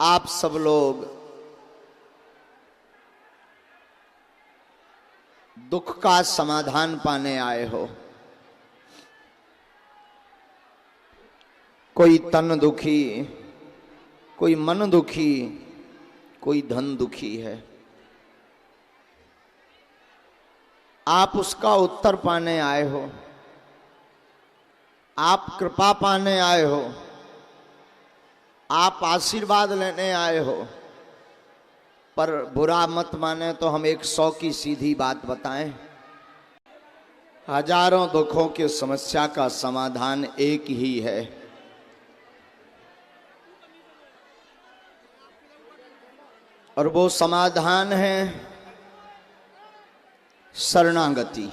आप सब लोग दुख का समाधान पाने आए हो। कोई तन दुखी, कोई मन दुखी, कोई धन दुखी है। आप उसका उत्तर पाने आए हो, आप कृपा पाने आए हो, आप आशीर्वाद लेने आए हो। पर बुरा मत माने तो हम 100 की सीधी बात बताएं, हजारों दुखों की समस्या का समाधान एक ही है। और वो समाधान है शरणागति।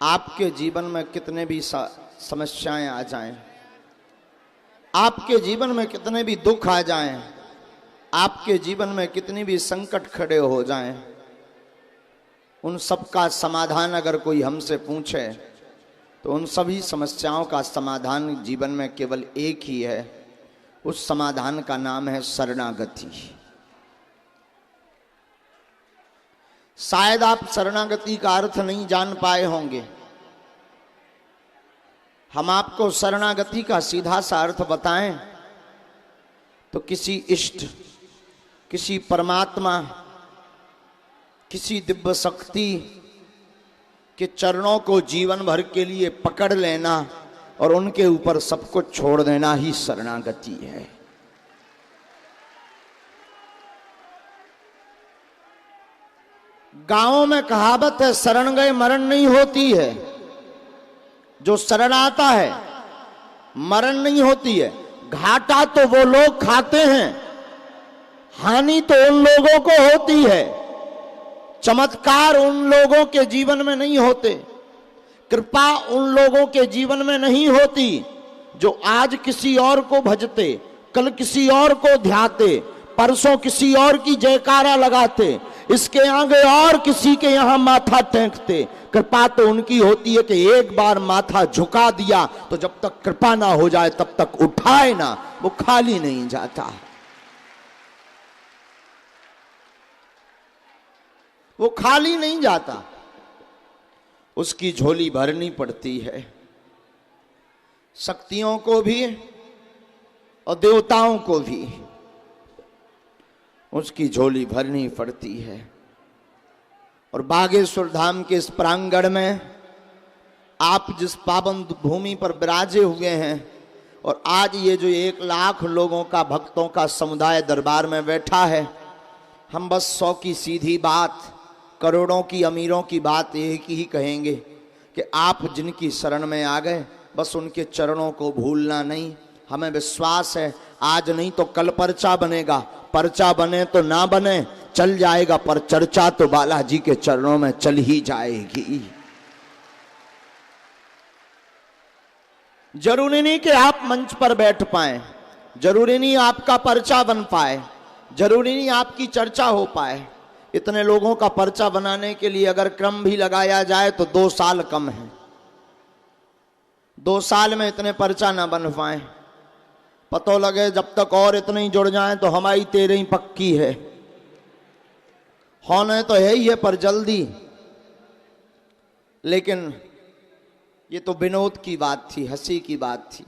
आपके जीवन में कितने भी समस्याएं आ जाएं, आपके जीवन में कितने भी दुख आ जाएं, आपके जीवन में कितनी भी संकट खड़े हो जाएं, उन सब का समाधान अगर कोई हमसे पूछे तो उन सभी समस्याओं का समाधान जीवन में केवल एक ही है। उस समाधान का नाम है शरणागति। शायद आप शरणागति का अर्थ नहीं जान पाए होंगे। हम आपको शरणागति का सीधा सा अर्थ बताएं तो किसी इष्ट, किसी परमात्मा, किसी दिव्य शक्ति के चरणों को जीवन भर के लिए पकड़ लेना और उनके ऊपर सब कुछ छोड़ देना ही शरणागति है। गांवों में कहावत है, शरण गए मरण नहीं होती है। जो शरण आता है मरण नहीं होती है। घाटा तो वो लोग खाते हैं, हानि तो उन लोगों को होती है। चमत्कार उन लोगों के जीवन में नहीं होते, कृपा उन लोगों के जीवन में नहीं होती जो आज किसी और को भजते, कल किसी और को ध्याते, परसों किसी और की जयकारा लगाते, इसके आगे और किसी के यहां माथा टेकते। कृपा तो उनकी होती है कि एक बार माथा झुका दिया तो जब तक कृपा ना हो जाए तब तक उठाए ना, वो खाली नहीं जाता। वो खाली नहीं जाता, उसकी झोली भरनी पड़ती है। शक्तियों को भी और देवताओं को भी उसकी झोली भरनी पड़ती है। और बागेश्वर धाम के इस प्रांगण में आप जिस पावन भूमि पर विराजे हुए हैं और आज ये जो 1 लाख लोगों का, भक्तों का समुदाय दरबार में बैठा है, हम बस 100 की सीधी बात, करोड़ों की अमीरों की बात एक ही कहेंगे कि आप जिनकी शरण में आ गए बस उनके चरणों को भूलना नहीं। हमें विश्वास है आज नहीं तो कल पर्चा बनेगा, पर्चा बने तो ना बने चल जाएगा, पर चर्चा तो बालाजी के चरणों में चल ही जाएगी। जरूरी नहीं कि आप मंच पर बैठ पाए, जरूरी नहीं आपका पर्चा बन पाए, जरूरी नहीं आपकी चर्चा हो पाए। इतने लोगों का पर्चा बनाने के लिए अगर क्रम भी लगाया जाए तो 2 साल कम है। 2 साल में इतने पर्चा ना बन पाए, पतो लगे जब तक और इतने ही जुड़ जाएं तो हमारी 13 पक्की है। होने तो है ही है पर जल्दी। लेकिन ये तो विनोद की बात थी, हंसी की बात थी।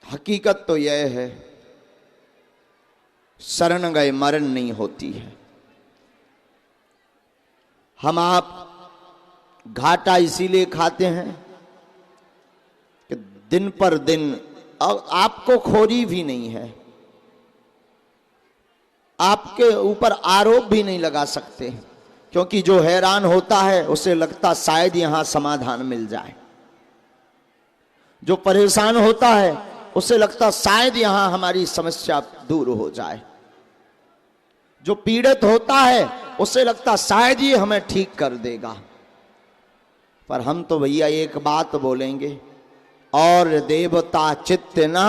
हकीकत तो यह है शरण गए मरण नहीं होती है। हम आप घाटा इसीलिए खाते हैं कि दिन पर दिन आपको खोरी भी नहीं है, आपके ऊपर आरोप भी नहीं लगा सकते, क्योंकि जो हैरान होता है उसे लगता शायद यहां समाधान मिल जाए। जो परेशान होता है उसे लगता शायद यहां हमारी समस्या दूर हो जाए। जो पीड़ित होता है उसे लगता शायद ये हमें ठीक कर देगा। पर हम तो भैया एक बात बोलेंगे, और देवता चित्त ना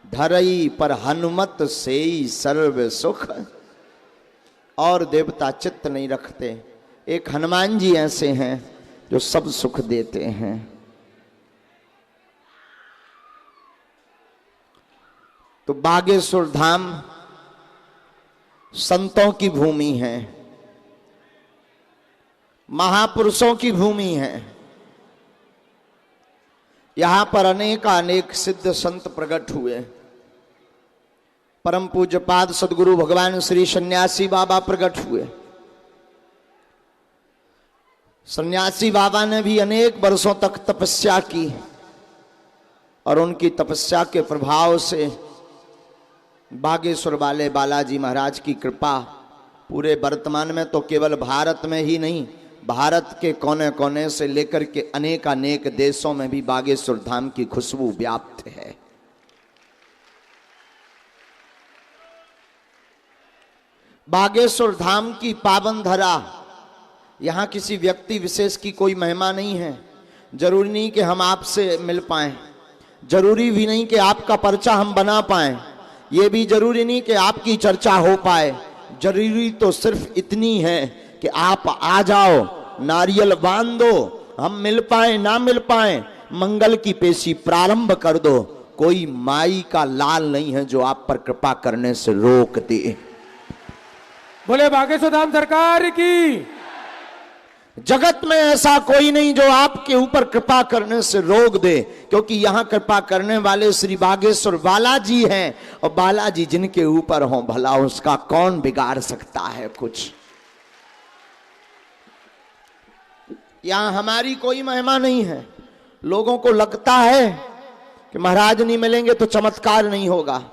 धरई पर हनुमत सेई सर्व सुख। और देवता चित्त नहीं रखते। एक हनुमान जी ऐसे हैं जो सब सुख देते हैं। तो बागेश्वर धाम संतों की भूमि है, महापुरुषों की भूमि है। यहां पर अनेक सिद्ध संत प्रकट हुए। परम पूज्यपाद सदगुरु भगवान श्री सन्यासी बाबा प्रकट हुए। सन्यासी बाबा ने भी अनेक वर्षों तक तपस्या की और उनकी तपस्या के प्रभाव से बागेश्वर वाले बालाजी महाराज की कृपा पूरे वर्तमान में तो केवल भारत में ही नहीं, भारत के कोने कोने से लेकर के अनेक देशों में भी बागेश्वर धाम की खुशबू व्याप्त है। बागेश्वर धाम की पावन धरा, यहां किसी व्यक्ति विशेष की कोई महिमा नहीं है। जरूरी नहीं कि हम आपसे मिल पाएं, जरूरी भी नहीं कि आपका पर्चा हम बना पाएं, यह भी जरूरी नहीं कि आपकी चर्चा हो पाए। जरूरी तो सिर्फ इतनी है कि आप आ जाओ, नारियल बांध दो, हम मिल पाए ना मिल पाए, मंगल की पेशी प्रारंभ कर दो। कोई माई का लाल नहीं है जो आप पर कृपा करने से रोक दे। बोले बागेश्वर धाम सरकार की। जगत में ऐसा कोई नहीं जो आपके ऊपर कृपा करने से रोक दे, क्योंकि यहां कृपा करने वाले श्री बागेश्वर बालाजी हैं, और बालाजी जिनके ऊपर हो भला उसका कौन बिगाड़ सकता है कुछ। यहां हमारी कोई महिमा नहीं है। लोगों को लगता है कि महाराज नहीं मिलेंगे तो चमत्कार नहीं होगा,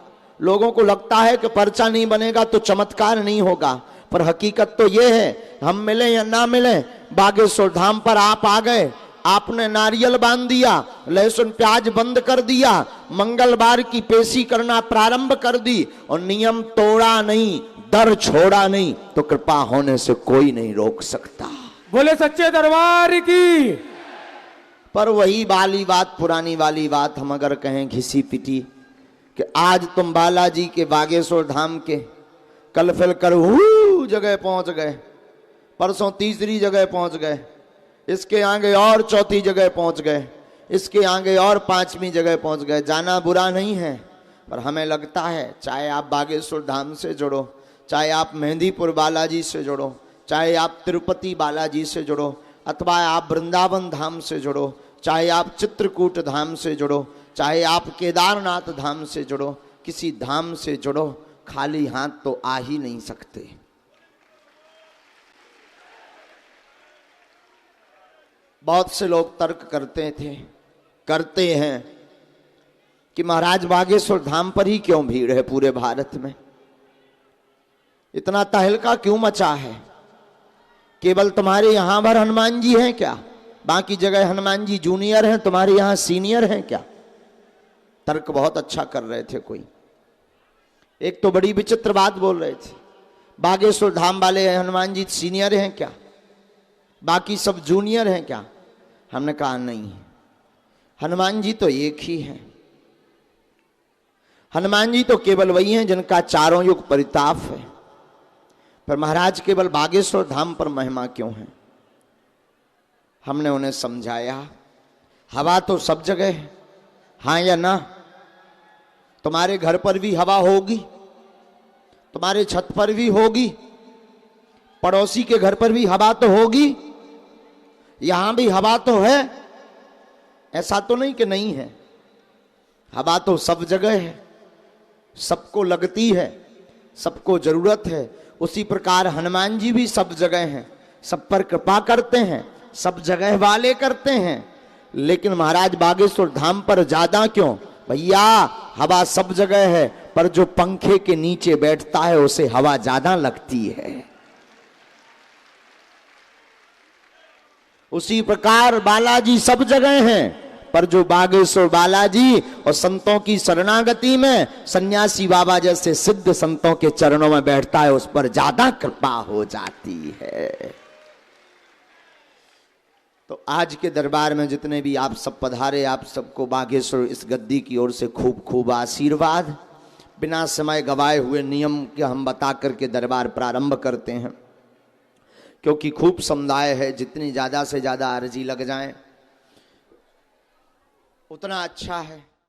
लोगों को लगता है कि पर्चा नहीं बनेगा तो चमत्कार नहीं होगा, पर हकीकत तो यह है हम मिले या ना मिले, बागेश्वर धाम पर आप आ गए, आपने नारियल बांध दिया, लहसुन प्याज बंद कर दिया, मंगलवार की पेशी करना प्रारंभ कर दी और नियम तोड़ा नहीं, दर छोड़ा नहीं, तो कृपा होने से कोई नहीं रोक सकता। बोले सच्चे दरबार की। पर वही वाली बात, पुरानी वाली बात हम अगर कहें घिसी पिटी कि आज तुम बालाजी के बागेश्वर धाम के कल फिर कर जगह पहुंच गए, परसों तीसरी जगह पहुंच गए, इसके आगे और चौथी जगह पहुंच गए, इसके आगे और पांचवी जगह पहुंच गए। जाना बुरा नहीं है, पर हमें लगता है चाहे आप बागेश्वर धाम से जुड़ो, चाहे आप मेहंदीपुर बालाजी से जुड़ो, चाहे आप तिरुपति बालाजी से जुड़ो, अथवा आप वृंदावन धाम से जुड़ो, चाहे आप चित्रकूट धाम से जुड़ो, चाहे आप केदारनाथ धाम से जुड़ो, किसी धाम से जुड़ो, खाली हाथ तो आ ही नहीं सकते। बहुत से लोग तर्क करते हैं कि महाराज बागेश्वर धाम पर ही क्यों भीड़ है, पूरे भारत में इतना तहलका क्यों मचा है, केवल तुम्हारे यहां पर हनुमान जी हैं क्या, बाकी जगह हनुमान जी जूनियर हैं, तुम्हारे यहां सीनियर हैं क्या। तर्क बहुत अच्छा कर रहे थे कोई। एक तो बड़ी विचित्र बात बोल रहे थे, बागेश्वर धाम वाले हनुमान जी सीनियर हैं क्या, बाकी सब जूनियर हैं क्या। हमने कहा नहीं, हनुमान जी तो एक ही हैं। हनुमान जी तो केवल वही हैं जिनका चारों युग परिताप है, पर महाराज केवल बागेश्वर धाम पर महिमा क्यों है। हमने उन्हें समझाया, हवा तो सब जगह है, हाँ या ना। तुम्हारे घर पर भी हवा होगी, तुम्हारे छत पर भी होगी, पड़ोसी के घर पर भी हवा तो होगी, यहां भी हवा तो है, ऐसा तो नहीं कि नहीं है। हवा तो सब जगह है, सबको लगती है, सबको जरूरत है। उसी प्रकार हनुमान जी भी सब जगह हैं, सब पर कृपा करते हैं, सब जगह वाले करते हैं, लेकिन महाराज बागेश्वर धाम पर ज्यादा क्यों। भैया हवा सब जगह है, पर जो पंखे के नीचे बैठता है उसे हवा ज्यादा लगती है। उसी प्रकार बालाजी सब जगह हैं, पर जो बागेश्वर बालाजी और संतों की शरणागति में सन्यासी बाबा जैसे सिद्ध संतों के चरणों में बैठता है, उस पर ज्यादा कृपा हो जाती है। तो आज के दरबार में जितने भी आप सब पधारे, आप सबको बागेश्वर इस गद्दी की ओर से खूब खूब आशीर्वाद। बिना समय गवाए हुए नियम के हम बता करके दरबार प्रारंभ करते हैं, क्योंकि खूब समुदाय है, जितनी ज़्यादा से ज़्यादा अर्जी लग जाए उतना अच्छा है।